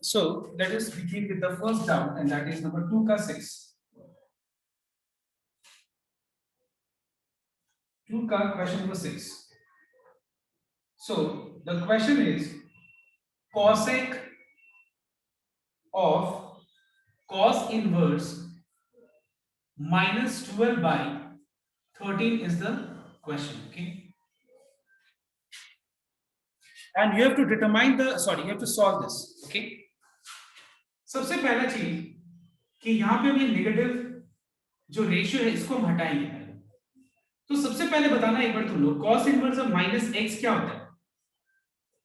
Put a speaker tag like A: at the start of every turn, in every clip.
A: So let us begin with the first doubt, and that is number 2 ka 6. 2 ka question number 6. So the question is cosec of cos inverse minus 12 by 13 is the question. Okay, and you have to determine the you have to solve this. Okay, सबसे पहला चीज कि यहाँ पे भी negative जो ratio है इसको हम हटाएंगे पहले। तो सबसे पहले बताना एक बार तुम लोग cos inverse of minus x क्या होता है?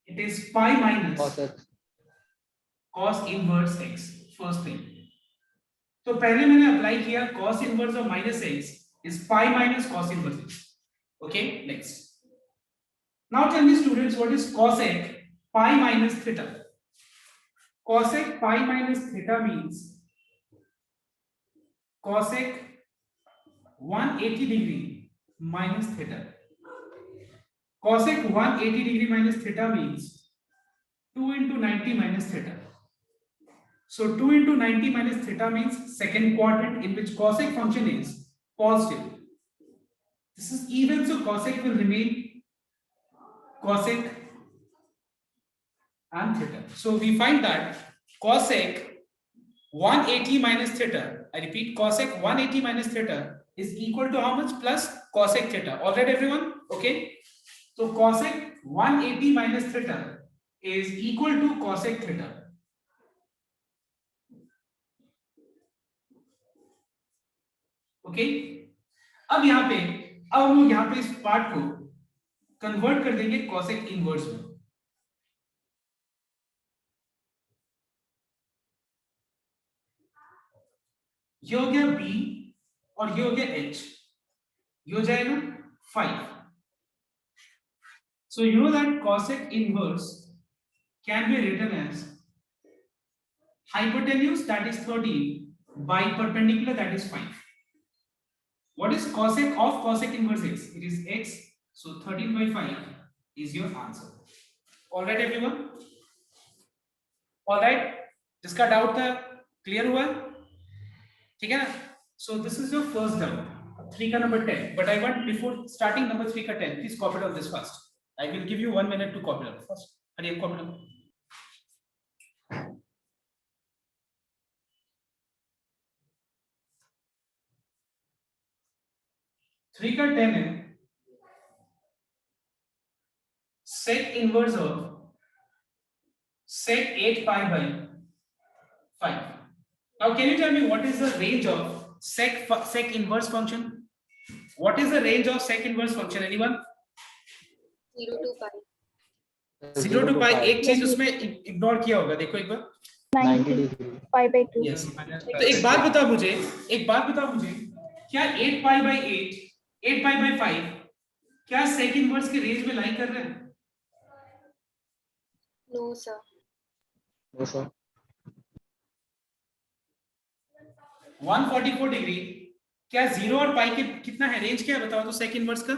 A: It is pi minus cos inverse x, first thing. तो पहले मैंने अप्लाई किया cos inverse of minus x is pi minus cos inverse x। Okay, next. Now tell me students what is cosec pi minus theta? cosec pi minus theta means cosec 180 degree minus theta. Cosec 180 degree minus theta means 2 into 90 minus theta. So 2 into 90 minus theta means second quadrant in which cosec function is positive. This is even, so cosec will remain cosec and theta. So we find that cosec 180 minus theta, I repeat, cosec 180 minus theta is equal to how much? Plus cosec theta. All right, everyone? Okay. So cosec 180 minus theta is equal to cosec theta. Okay. अब यहाँ पे हम लोग यहाँ पे इस part को convert कर देंगे cosec इनवर्स में। ये हो गया b और ये हो गया h, ये हो जाएगा 5। So you know that cosec inverse can be written as hypotenuse, that is 13, by perpendicular, that is 5. What is cosec of cosec inverse x? It is x, so 13 by 5 is your answer. All right, everyone? All right, जिसका doubt था clear हुआ? ठीक है ना? So this is your first doubt. 3 का number 10. But I want, before starting number 3 का 10, please copy down this first. I will give you 1 minute to copy down first. Hurry up, copy down. Three का 10 है sec inverse of sec 8 pi by 5. Now can you tell me what is the range of sec inverse function? What is the range of sec inverse function? Anyone?
B: 0 to pi.
A: 0 to pi। एक चीज उसमें ignore किया होगा, देखो एक बार।
C: 90 degree pi by 2।
A: Yes. तो एक बात बताओ मुझे, क्या 8 pi by 8, 8 pi by 5 क्या sec inverse के रेंज में लाई कर रहे हैं?
B: No, sir.
C: no sir
A: 144 degree क्या 0 और पाई के कितना है रेंज, क्या बताओ तो sec inverse का?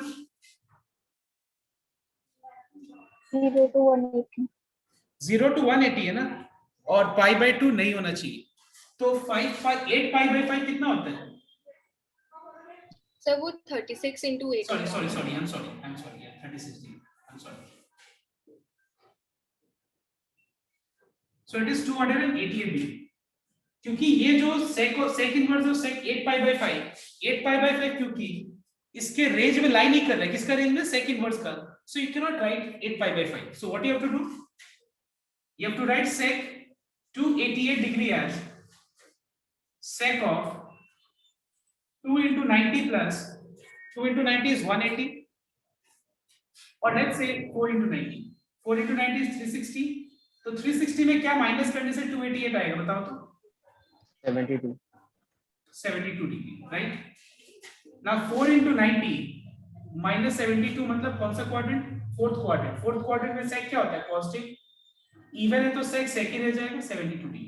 C: 0 to 180।
A: 0 to 180 है ना, और पाई by 2 नहीं होना चाहिए, तो 8 पाई by 5 कितना होता है?
B: Sir, वो 36 into 8.
A: sorry I'm sorry yeah, 36 degree, I'm sorry. So it is 288 degree, क्योंकि ये जो sec inverse of sec 8 pi by 5 क्योंकि इसके रेंज में लाई नहीं कर रहा है, किसका रेंज में? sec इनवर्स का। So you cannot write 8 pi by 5. So what you have to do? You have to write sec 288 degree as sec of 2 into 90 plus 2 into 90 is 180, or let's say 4 into 90. 4 into 90 is 360. तो 360 में क्या minus करने से 288 आएगा बताओ तो? 72 degree, right? Now 4 into 90 minus 72 मतलब कौन सा क्वाड्रेंट? फोर्थ क्वाड्रेंट में sec क्या होता है? पॉजिटिव। इवन है तो sec ही रह जाएगा 72 degree.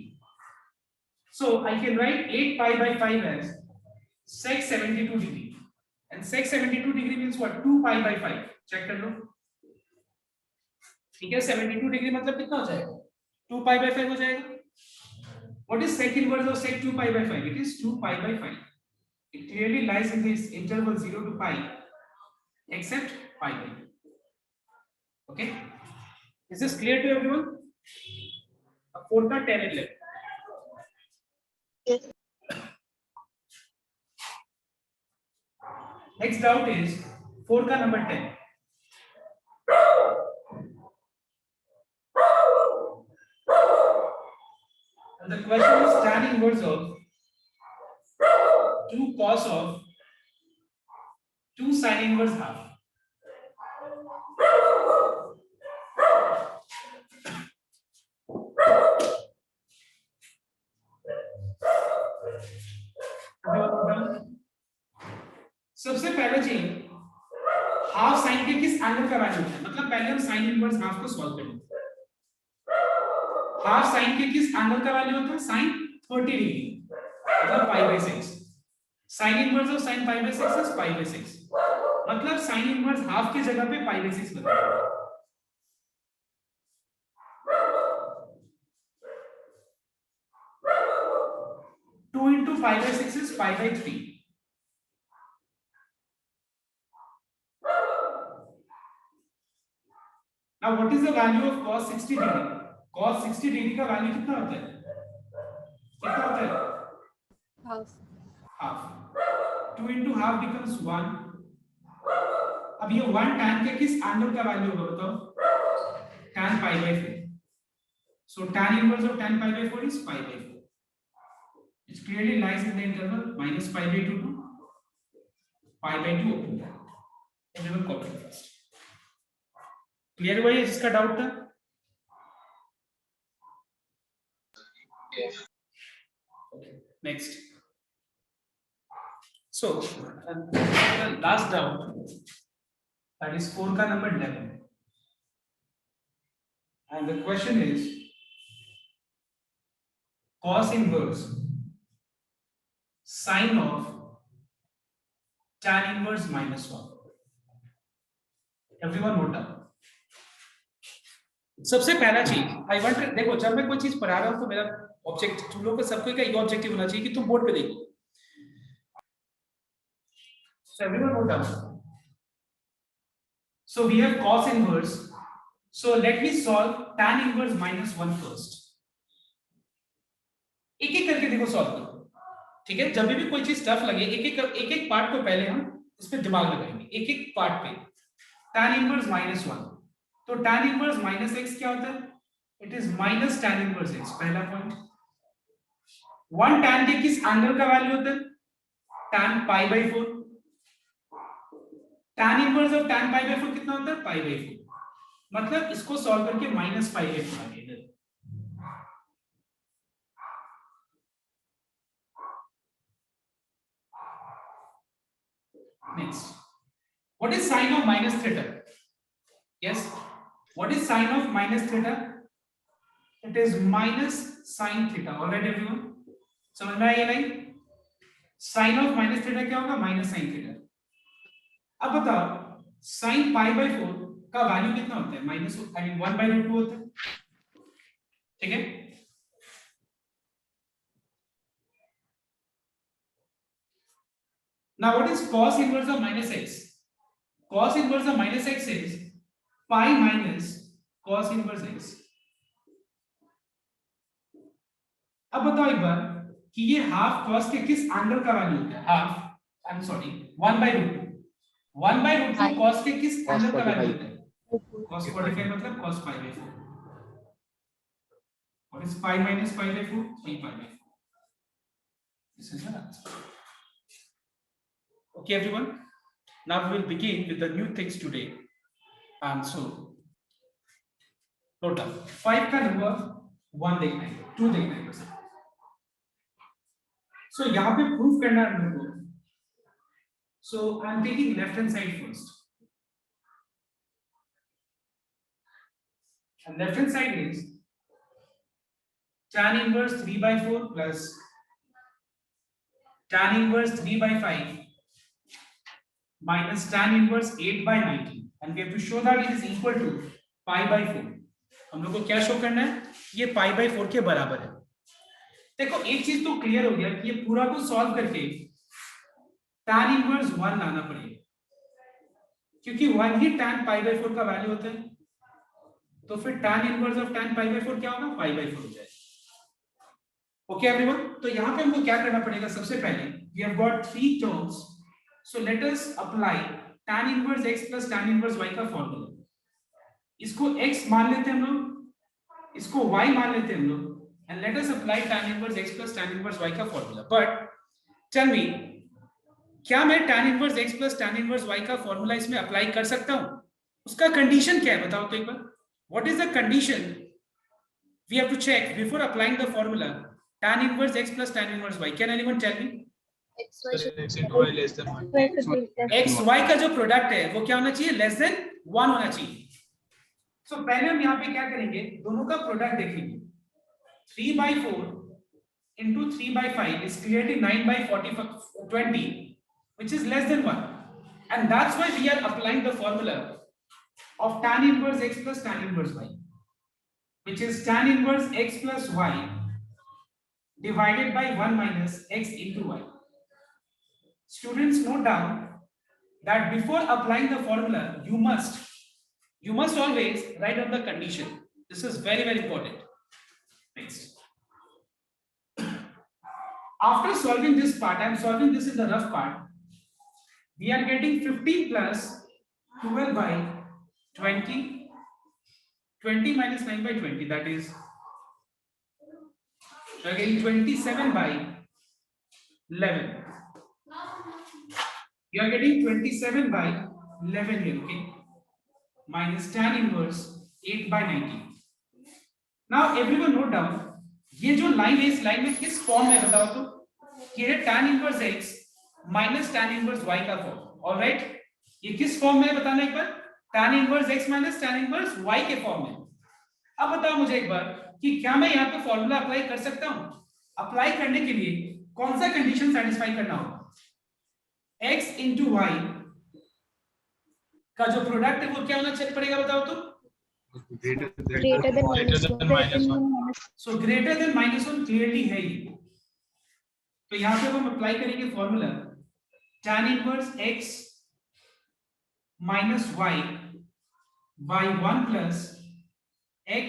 A: So I can write 8 pi by 5 as sec 72 degree, and sec 72 degree means what? 2 pi by 5. Check कर लो, ठीक है? 72 डिग्री मतलब कितना हो जाएगा? 2 pi by 5 हो जाएगा. What is sec inverse of sec 2 pi by 5? It is 2 pi by 5. It clearly lies in this interval 0 to pi, except pi by 2. Okay? Is this clear to everyone? 4 का 10 11.
C: Yes.
A: Next doubt is 4 का number 10. And the question is tan inverse of 2 cos of 2 sin inverse half. सबसे पहले चीज half sine के किस angle का value है, मतलब पहले हम साइन इनवर्स हाफ को सॉल्व करेंगे. हाफ साइन के किस एंगल का वैल्यू होता है? साइन 30 डिग्री, मतलब pi by 6. Sine inverse of sine pi by 6 is pi by 6, मतलब साइन इनवर्स हाफ की जगह पे पाई बाय 6 बदल. Two into pi by 6 is pi by 3. Now what is the value of cos 60 degree? Cos 60 degree का value कितना होता है? कितना होता है?
B: half.
A: Half. 2 into half becomes 1. अब ये 1 tan के किस एंगल का वैल्यू होगा बताओ? Tan pi by 4. So tan inverse of tan pi by 4 is pi by 4. It clearly lies in the interval minus pi by 2 to pi by 2 open bracket. Everyone copy it first. Clear हुआ है जिसका doubt था? Next. So last doubt, that is 4 का number 11, and the question is cos inverse sin of tan inverse minus 1. everyone note down. सबसे पहला चीज I want, देखो जब मैं कोई चीज पढ़ा रहा हूं तो मेरा ऑब्जेक्ट, तुम लोग का सबको का ये ऑब्जेक्टिव होना चाहिए कि तुम बोर्ड पे देखो. So everyone note down. So we have cos inverse. So let me solve tan inverse minus 1 first. एक एक करके देखो सॉल्व करो, ठीक है? जब भी कोई चीज टफ लगे एक एक पार्ट को पहले हम इस पे दिमाग लगाएंगे, एक एक पार्ट पे. tan inverse minus 1, तो tan इनवर्स माइनस x क्या होता है? It is minus tan inverse x. पहला पॉइंट. 1 tan के किस एंगल का वैल्यू होता है? tan pi by 4. tan inverse of tan pi by 4 कितना होता है? Pi by 4. मतलब इसको सॉल्व करके माइनस पाई बाय 4 आ गया. Next, what is sine of minus theta? Yes, what is sine of minus theta? It is minus sin theta. All right everyone, समझ में आया नहीं? sin of minus theta क्या होगा? minus sin theta. अब बताओ sin pi by 4 का value कितना होता है? माइनस 1 by root 2 होता है, ठीक है? Now what is cos inverse of minus x? Cos inverse of minus x is pi minus cos inverse x. अब बताओ एक बार कि ये हाफ cos के किस एंगल का वैल्यू होता है? Half, I am sorry, 1 by root 2. 1 by root 2 cos के किस एंगल का वैल्यू होता है? cos 45 मतलब cos pi by 4. What is pi minus pi by 4? 3 pi by 4. This is the answer. Okay everyone, now we will begin with the new things today. And so note down 5 का number 1 देखना है, 2 देखना है बस. So यहाँ पे proof करना है मेरे को. So I am taking left hand side first. And left hand side is tan inverse 3 by 4 plus tan inverse 3 by 5 minus tan inverse 8 by 19, and we have to show that it is equal to pi by 4. हम लोग को क्या show करना है, ये pi by 4 के बराबर है। देखो एक चीज तो क्लियर हो गया कि ये पूरा को सॉल्व करके tan इनवर्स 1 लाना पड़ेगा, क्योंकि 1 ही tan पाई बाई 4 का वैल्यू होता है। तो फिर tan inverse of tan pi by 4 क्या होगा, पाई बाई 4 हो जाएगा। ओके एवरीवन, तो यहाँ पे हमको क्या करना पड़ेगा, सबसे पहले we have got 3 terms, so let us apply tan inverse x plus tan inverse y का फॉर्मूला। इसको x मान लेते हैं हम लोग, इसको y मान लेते हैं हम लोग, and let us apply tan inverse x plus tan inverse y का फॉर्मूला। बट टेल मी, क्या मैं tan inverse x plus tan inverse y का फॉर्मूला इसमें अप्लाई कर सकता हूं? उसका कंडीशन क्या है बताओ तो एक बार, what is the condition we have to check before applying the formula tan inverse x plus tan inverse y? Can anyone tell me? x y का जो प्रोडक्ट है वो क्या होना चाहिए, लेस देन 1 होना चाहिए। सो पहले हम यहाँ पे क्या करेंगे, दोनों का प्रोडक्ट देखेंगे। 3 by 4 into 3 by 5 is clearly 9 by 20, which is less than 1. And that's why we are applying the formula of tan inverse x plus tan inverse y, which is tan inverse x plus y divided by 1 minus x into y. Students, note down that before applying the formula, you must always write down the condition. This is very, very important. Next. After solving this part, I am solving this in the rough part. We are getting 15 plus 12 by 20, 20 minus 9 by 20, that is, we are getting 27 by 11. You are getting 27 by 11 here, okay? Minus tan inverse 8 by 90. Now everyone note down, ये जो line है इस line में किस form में बताओ तो, ये है tan inverse x minus tan inverse y का फॉर्म। ऑलराइट, ये किस फॉर्म में बताना एक बार, tan inverse x minus tan inverse y के फॉर्म में। अब बताओ मुझे एक बार कि क्या मैं यहाँ पे फॉर्मूला अप्लाई कर सकता हूँ? अप्लाई करने के लिए कौन सा कंडीशन सेटिस्फाई करना होगा, x into y का जो प्रोडक्ट है वो क्या होना चाहिए पड़ेगा बताओ तो,
C: greater than -1.
A: So greater than -1 clearly है ये। तो यहाँ पे हम अप्लाई करेंगे formula tan inverse x minus y by 1 plus x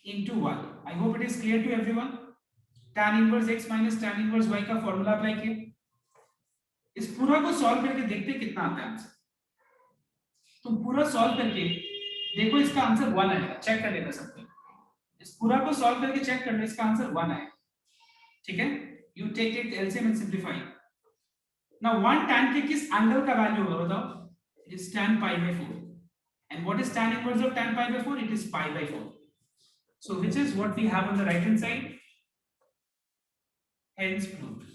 A: into y. I hope it is clear to everyone. tan inverse x minus tan inverse y का formula apply किया। इस पूरा को सॉल्व करके देखते हैं कितना आता है आंसर। तुम पूरा सॉल्व करके देखो, इसका आंसर 1 आएगा, चेक कर लेना सबको। इस पूरा को सॉल्व करके चेक करना, इसका आंसर 1 आएगा, ठीक है? You take it LCM and simplify. Now 1 tan के किस एंगल का वैल्यू होगा बताओ, it is tan pi by 4, and what is tan inverse of tan pi by 4? It is pi by 4. So which is what we have on the right hand side, hence proved.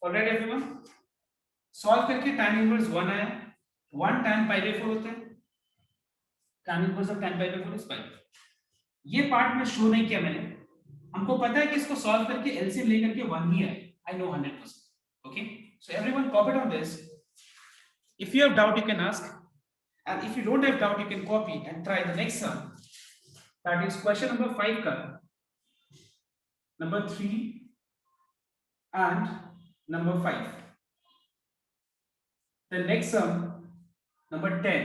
A: Alright everyone, solve करके tan inverse 1 आया, 1 tan pi by 4 होता है, tan inverse of tan pi by 4 is pi। ये part में show नहीं किया मैंने, हमको पता है कि इसको सॉल्व करके एलसीएम लेकर के 1 ही आए, I know 100%। Okay, so everyone copy down this, if you have doubt you can ask, and if you don't have doubt you can copy and try the next sum, that is question number 5 ka number 3 and number 5, the next sum number 10।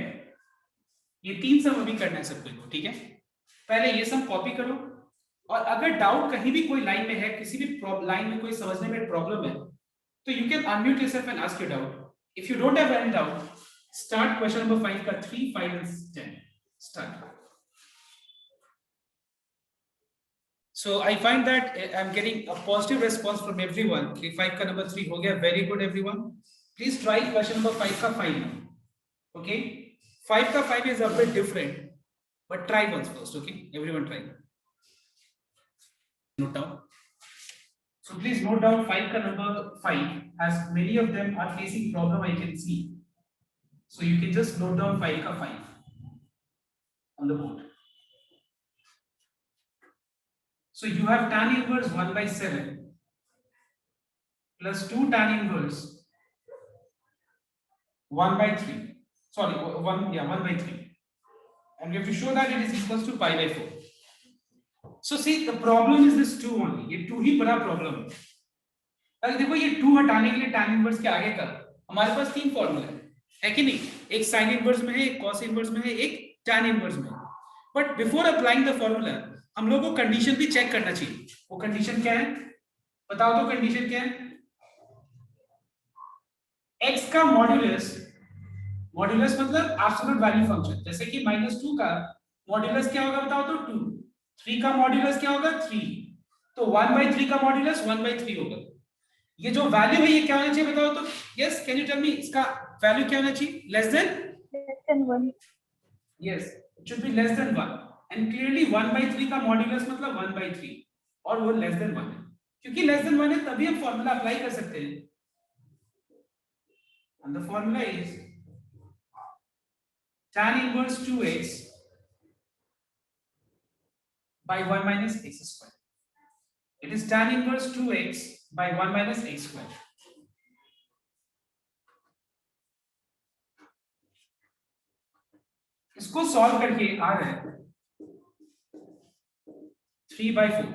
A: ये 3 सम अभी करना है सबको, ठीक है? पहले ये सम copy करो, और अगर डाउट कहीं भी कोई लाइन में है, किसी भी लाइन में कोई समझने में प्रॉब्लम है, तो you can unmute yourself and ask your doubt. If you don't have any doubt, start question number 5 ka 3, 5 and 10. Start. So I find that I'm getting a positive response from everyone. 5 ka number 3 ho gaya, very good everyone. Please try question number 5 ka 5 now. Okay, 5 ka 5 is a bit different, but try once first. Okay, everyone try. Note down. So please note down 5 ka number 5, as many of them are facing problem I can see. So you can just note down 5 ka 5 on the board. So you have tan inverse 1 by 7 plus 2 tan inverse 1 by 3. Sorry, 1 by 3. and we have to show that it is equals to pi by 4. So see, the problem is this 2 only. ये 2 ही बड़ा problem है. अगर देखो ये 2 हटाने के लिए tan inverse के आगे का हमारे पास 3 फॉर्मूला है कि नहीं? एक sin इनवर्स में है, एक cos इनवर्स में है, एक tan इनवर्स में है. But before applying the formula हम लोगों को कंडीशन भी चेक करना चाहिए. वो कंडीशन क्या है? बताओ तो कंडीशन क्या है? x का मॉड्यूलस, मॉड्यूलस मतलब एब्सोल्यूट वैल्यू फंक्शन, जैसे कि -2 का मॉड्यूलस क्या होगा बताओ तो 2. 3 का मॉड्यूलस क्या होगा 3. तो 1/3 का मॉड्यूलस 1/3 होगा. ये जो वैल्यू है ये क्या होना चाहिए बताओ तो? Yes, can you tell me इसका वैल्यू क्या होना चाहिए? Less than
C: 1.
A: Yes, it should be less than 1. And clearly 1/3 का मॉड्यूलस मतलब 1/3 और वो लेस देन 1 है. क्योंकि लेस देन 1 है तभी हम फार्मूला अप्लाई कर सकते हैं. And the formula is tan inverse 2x by 1 minus x square. It is tan inverse 2x by 1 minus x square. इसको सॉल्व करके आ रहा है 3/4.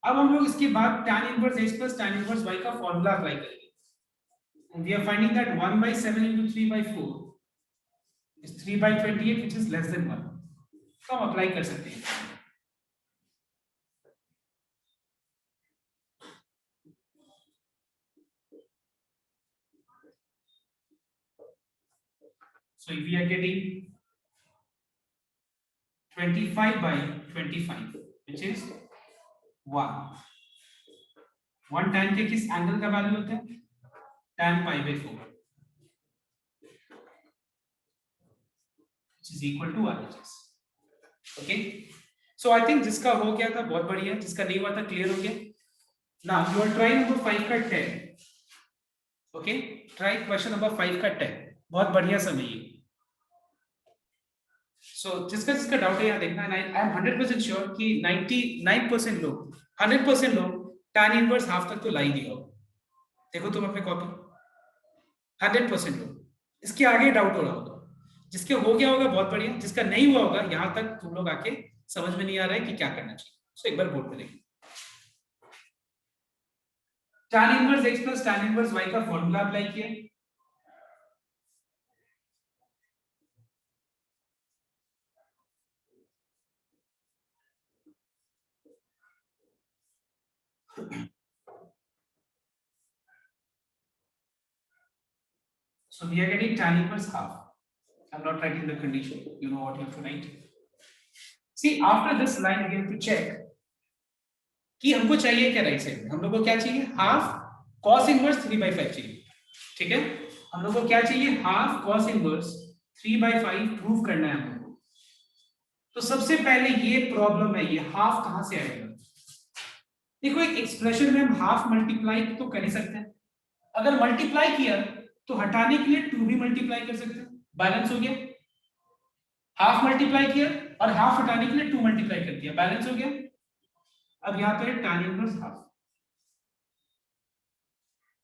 A: अब हम लोग इसके बाद tan inverse x plus tan inverse y का फॉर्मूला अप्लाई करेंगे. And we are finding that 1/7 into 3/4 is 3/28, which is less than 1. तो हम अप्लाई कर सकते हैं. So we are getting 25/25, which is 1. 1 tan के किस एंगल का वैल्यू होता है? tan pi by 4, which is equal to RHS. Okay, so I think जिसका हो गया था बहुत बढ़िया, जिसका नहीं हुआ था क्लियर हो गया. Now you are trying number 5 का 10. Okay, try question number 5 का 10. बहुत बढ़िया समय ये. So जिसका डाउट है यहाँ देखना. I am 100% sure कि 99% लोग 100% लोग tan इनवर्स हाफ तक तो ला ही दिया हो. देखो तुम अपने कॉपी. 100% लोग. इसके आगे डाउट हो रहा होगा. जिसके हो गया होगा बहुत बढ़िया, जिसका नहीं हुआ होगा यहां तक तुम लोग आके समझ में नहीं आ रहा है कि क्या करना चाहिए. सो एक बार बोर्ड पे देखिए. tan inverse x plus tan inverse y का फॉर्मूला अप्लाई किया. So we are getting tan inverse half. I'm not writing the condition. You know what you have to write. See, after this line we have to check कि हमको चाहिए क्या right side में. हम लोग को क्या चाहिए? हाफ cos इनवर्स 3/5 चाहिए. ठीक है, हम लोग को क्या चाहिए? हाफ cos इनवर्स 3/5 प्रूव करना है हम लोग को. तो सबसे पहले ये प्रॉब्लम है, ये हाफ कहां से आएगा? देखो एक एक्सप्रेशन में हम हाफ मल्टीप्लाई तो कर ही सकते हैं. अगर मल्टीप्लाई किया तो हटाने के लिए 2 भी मल्टीप्लाई कर सकते हैं. बैलेंस हो गया. हाफ मल्टीप्लाई किया और हाफ हटाने के लिए 2 मल्टीप्लाई कर दिया. बैलेंस हो गया. अब यहाँ पे tan इनवर्स हाफ.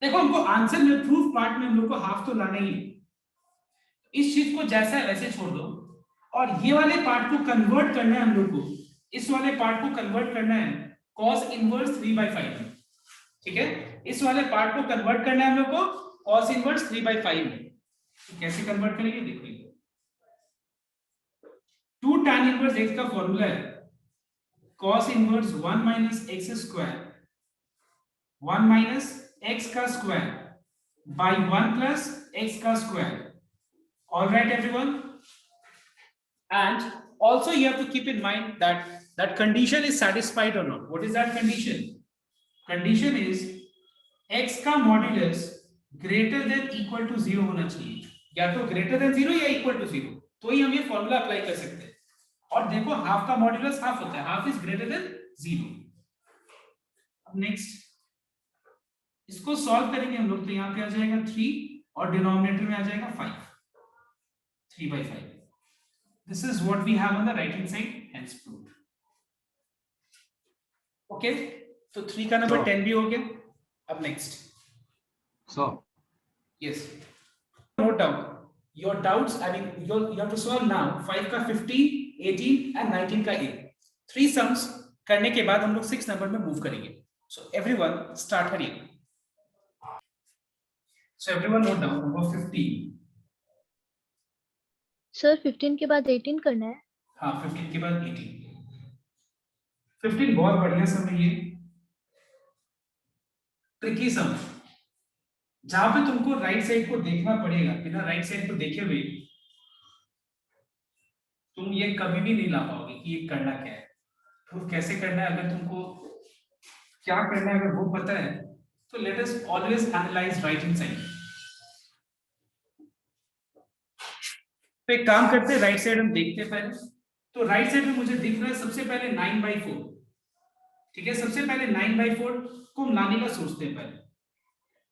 A: देखो हमको आंसर में प्रूफ पार्ट में हम लोग को हाफ तो लाना ही है. इस चीज को जैसा है वैसे छोड़ दो और ये वाले पार्ट को कन्वर्ट करना है हम लोग को. इस वाले पार्ट को कन्वर्ट करना है cos इनवर्स 3/5 में. ठीक है, इस वाले पार्ट को कन्वर्ट करना है हम लोग को cos इनवर्स 3/5 में. तो कैसे कन्वर्ट करेंगे देखिए. 2 tan इनवर्स x का फॉर्मूला है cos inverse 1 minus x square 1 minus x का स्क्वायर by 1 plus x का square. All right everyone, and also you have to keep in mind that that condition is satisfied or not. What is that condition? Condition is x का modulus greater than equal to 0 होना चाहिए. या तो greater than 0 या equal to 0, तो ही हम ये formula apply कर सकते हैं. और देखो हाफ का मॉड्यूलस हाफ होता है, हाफ इज ग्रेटर देन 0. अब नेक्स्ट इसको सॉल्व करेंगे हम लोग. तो यहाँ पे आ जाएगा 3 और डिनोमिनेटर में आ जाएगा 5. 3/5. This is what we have on the right hand side, hence proved. Okay, तो 3 का नंबर 10 भी हो गया. अब next
D: so
A: yes, note down. Your doubts, I mean you have to solve now 5 का 15, 18 एंड 19 का 8, 3 सम्स करने के बाद हम लोग 6 नंबर में मूव करेंगे. So everyone start hurrying. So everyone note down number 15.
C: Sir 15 के बाद 18 करना है.
A: हाँ 15 के बाद 18. 15 बहुत बढ़िया सम है ये, ट्रिकी सम, जहां पे तुमको राइट साइड को देखना पड़ेगा. बिना राइट साइड को देखे हुए तुम ये कभी भी नहीं ला पाओगे कि ये करना क्या है, प्रूफ कैसे करना है. अगर तुमको क्या करना है अगर वो पता है तो let us always analyse right hand side. तो एक काम करते हैं, राइट साइड हम देखते हैं पहले. तो राइट साइड में मुझे दिख रहा है सबसे पहले 9/4. ठीक है, सबसे पहले 9/4 को हम लाने का सोचते हैं पहले.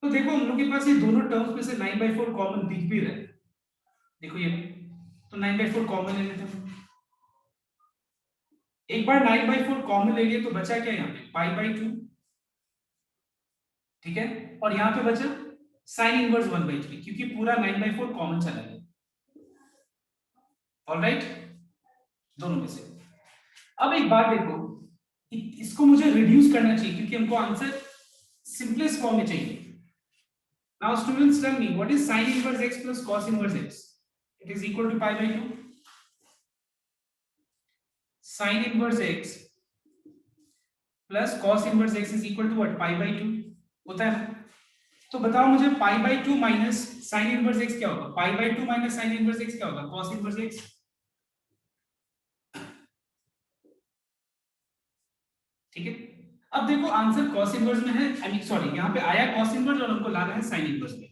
A: तो देखो हम लोग के पास ये दोनों टर्म्स में से 9/4 कॉमन दिख भी रहा है. देखो ये, तो 9/4 कॉमन ले लेते हैं. एक बार 9/4 कॉमन ले लिए तो बचा क्या यहाँ पे, π/2. ठीक है, और यहाँ पे बचा sin इनवर्स 1/3, क्योंकि पूरा 9/4 कॉमन चला गया. ऑलराइट, दोनों में से. अब एक बात देखो, इसको मुझे रिड्यूस करना चाहिए क्योंकि हमको आंसर सिंपलेस्ट फॉर्म में चाहिए. Now students tell me what is sin inverse x plus cos inverse x? It is equal to π/2. Sin inverse x plus cos inverse x is equal to what? π/2 होता है. तो बताओ मुझे π/2 minus sin inverse x क्या होगा? π/2 minus sin inverse x क्या होगा? cos inverse x. ठीक है, अब देखो आंसर cos इनवर्स में है, आई मीन सॉरी यहाँ पे आया cos इनवर्स और हमको लाना है sin इनवर्स में.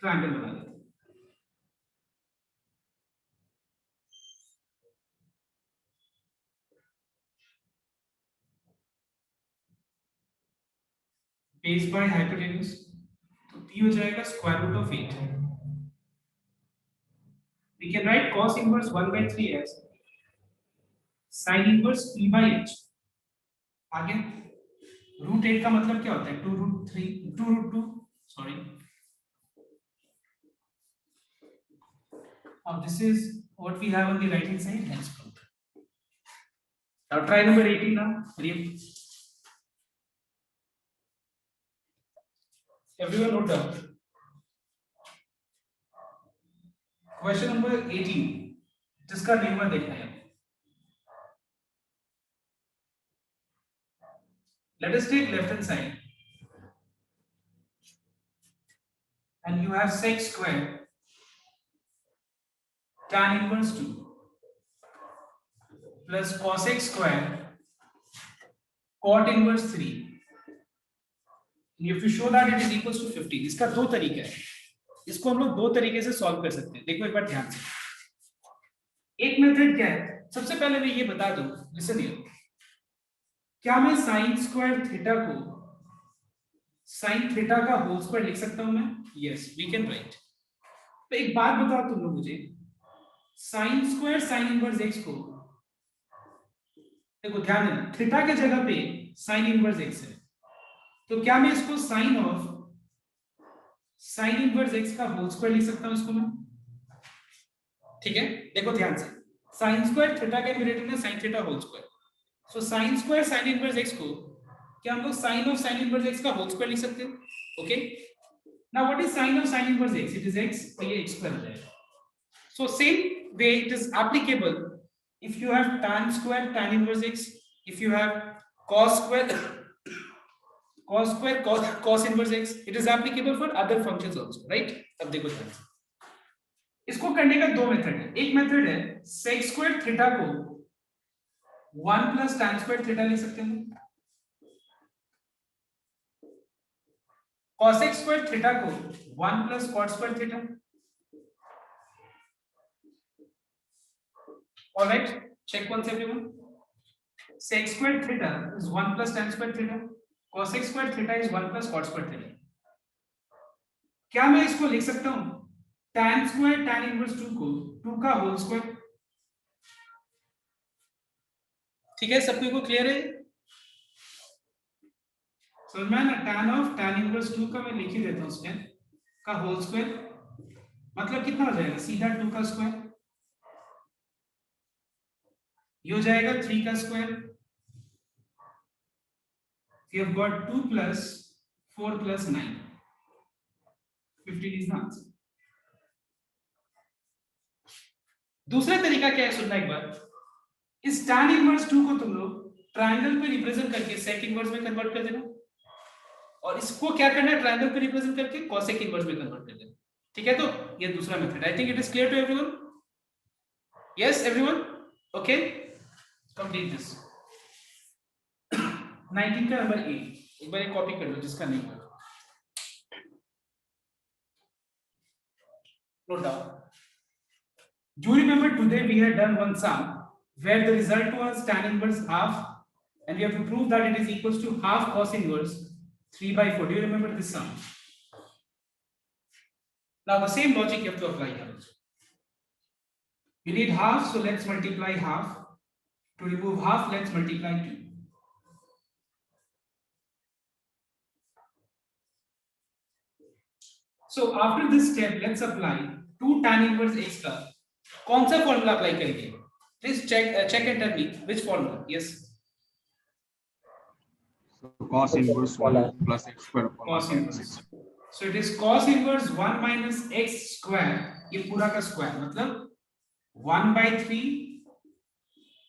A: ट्रायंगल बना लेते हैं. बेस बाय हाइपोटेन्यूज, तो p हो जाएगा square root of 8. We can write cos inverse 1/3 as sin inverse p/h. आगे रूट 8 का मतलब क्या होता है? 2√2, sorry. Now this is what we have on the right hand side, hence proved. Now try number 18 now. Hurry. Everyone note down. Question number 18, जिसका निर्णय देखना है. Let us take left hand side, and you have sec square tan inverse 2 plus cosec square cot inverse 3. You have to show that it is equals to 50. इसका दो तरीका है, इसको हम लोग दो तरीके से सॉल्व कर सकते हैं. देखो एक बार ध्यान से. एक मेथड क्या है, सबसे पहले मैं ये बता दूं, लिसन हियर. क्या मैं sin स्क्वायर थीटा को sin थीटा का होल स्क्वायर लिख सकता हूं मैं? Yes, we can write. तो एक बात बताओ तुम लोग मुझे, sin square sin inverse x को, देखो ध्यान देना, थीटा के जगह पे sin इनवर्स x है, तो क्या मैं इसको sin of sin inverse x का होल स्क्वायर लिख सकता हूं इसको मैं? ठीक है, देखो ध्यान से, sin स्क्वायर थीटा का रिलेटेड है sin थीटा होल स्क्वायर. सो sin square sin inverse x को क्या हम लोग sin of sin inverse x का होल स्क्वायर लिख सकते हैं? Okay, now what is sin of sin inverse x? It is x, तो ये x स्क्वायर हो जाएगा. So same way it is applicable if you have tan square tan inverse x, if you have cos square cos inverse x, it is applicable for other functions also, right? अब देखो ध्यान से, इसको करने का दो मेथड है. एक मेथड है sec स्क्वायर थीटा को 1 प्लस tan स्क्वायर थीटा लिख सकते हैं. cosec स्क्वायर थीटा को 1 plus cot square theta. All right, check once everyone. Sec square theta is 1 plus tan square theta. Cosec square theta is 1 plus cot square theta. क्या मैं इसको लिख सकता हूं tan square tan inverse 2 को 2 का whole square? ठीक है, सबको को क्लियर है? समझ में ना, tan of tan inverse 2 का मैं लिख ही देता हूं उसमें का होल स्क्वायर मतलब कितना हो जाएगा सीधा 2 का स्क्वायर, ये हो जाएगा 3 का square, you have got 2 plus 4 plus 9, 15 is the answer. दूसरा तरीका क्या है सुनना एक बार, इस tan इनवर्स 2 को तुम लोग ट्रायंगल पे रिप्रेजेंट करके सेक इनवर्स में कन्वर्ट कर देना, और इसको क्या करना है ट्रायंगल पे रिप्रेजेंट करके कोसेक इनवर्स में कन्वर्ट कर देना, ठीक है। तो ये दूसरा method, I think it is clear to everyone, yes everyone, okay, complete this. 19 का नंबर ए, एक बार ये कॉपी कर लो जिसका नहीं हुआ, note down. Do you remember today we had done one sum where the result was tan inverse half and we have to prove that it is equals to half cos inverse 3 by 4. Do you remember this sum? Now the same logic you have to apply here. We need half, so let's multiply half. To remove half, let's multiply 2. So after this step, let's apply 2 tan inverse x का कौन सा formula apply करेंगे? Please check and tell me which formula. Yes.
D: So cos inverse 1 plus x square upon
A: Cos
D: 1
A: inverse.
D: minus x.
A: So it is cos inverse 1 minus x square, ये पूरा का square मतलब 1 by 3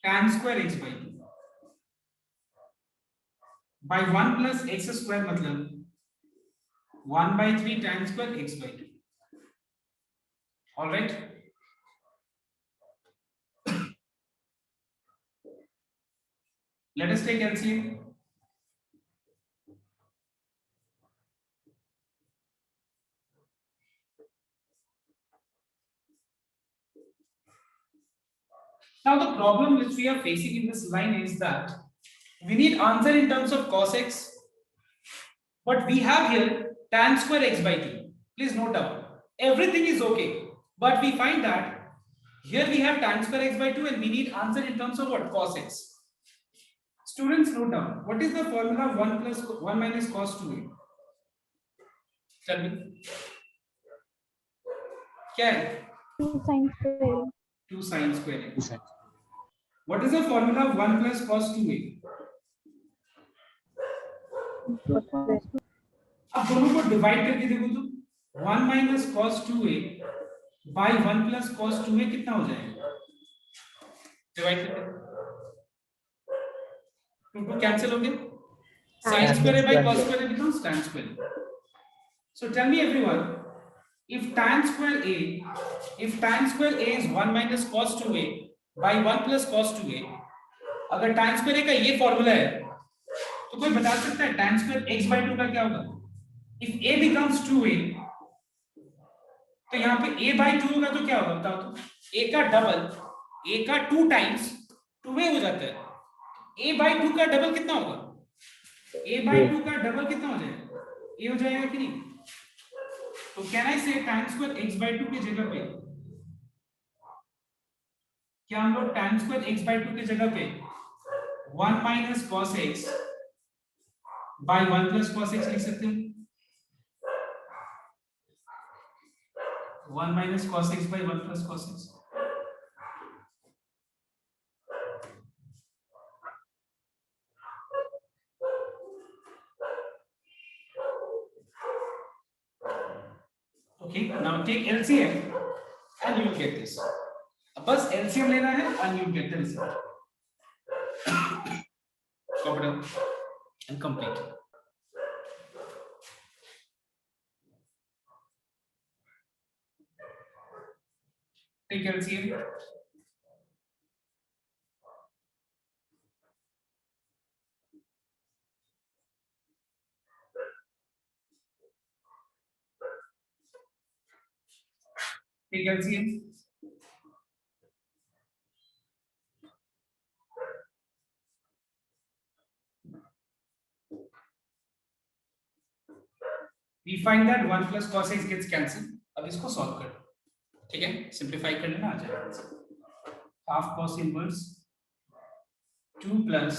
A: tan square x by 2 by 1 plus x square मतलब 1 by 3 tan square x by 2. All right. Let us take LCM. Now the problem which we are facing in this line is that we need answer in terms of cos x, but we have here tan square x by 2. Please note down, everything is okay, but we find that here we have tan square x by 2 and we need answer in terms of what? Cos x. Students, note down, what is the formula of 1 plus 1 minus cos 2a? Tell me. क्या है?
C: 2 sin square.
A: 2 sin square a.
D: 2 sin.
A: What is the formula of 1 plus cos 2a? अब दोनों को divide करके देखो तो 1 minus cos 2a by 1 plus cos 2a कितना हो जाएगा? डिवाइड करके 2 कैंसिल हो गया, sin square a by cos square a becomes tan square a. So tell me everyone, if tan square a is 1 minus cos 2a by 1 plus cos 2a, अगर tan square a का ये formula है तो कोई बता सकता है tan square x by 2 का क्या होगा? If a becomes 2a, तो यहाँ पे a by 2 होगा तो क्या होगा बताओ तो? a का डबल, a का 2 टाइम्स 2a हो जाता है, a by 2 का डबल कितना होगा? a by 2 का डबल कितना हो जाएगा? a हो जाएगा कि नहीं? तो कैन आई से tan स्क्वायर x by 2 की जगह पे क्या हम लोग tan स्क्वायर x by 2 की जगह पे 1 minus cos x by 1 plus cos x लिख सकते हैं? 1 minus cos x by 1 plus cos x. Okay, now take LCM and you will get this. बस LCM लेना है and you will get the result. Competent and complete. Take LCM. Take LCM. We find that 1 plus cos x gets cancelled. अब इसको solve कर, ठीक है, simplify कर लेना, आ जाएगा half cos inverse 2 plus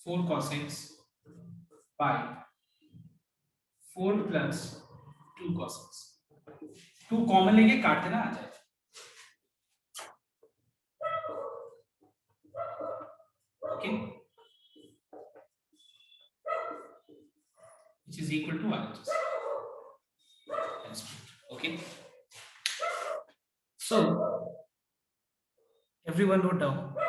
A: 4 cos x by 4 plus 2 cos x. 2 common लेंगे, काट देना, आ जाएगा. Okay, which is equal to RHS. That's good. Okay, so everyone note down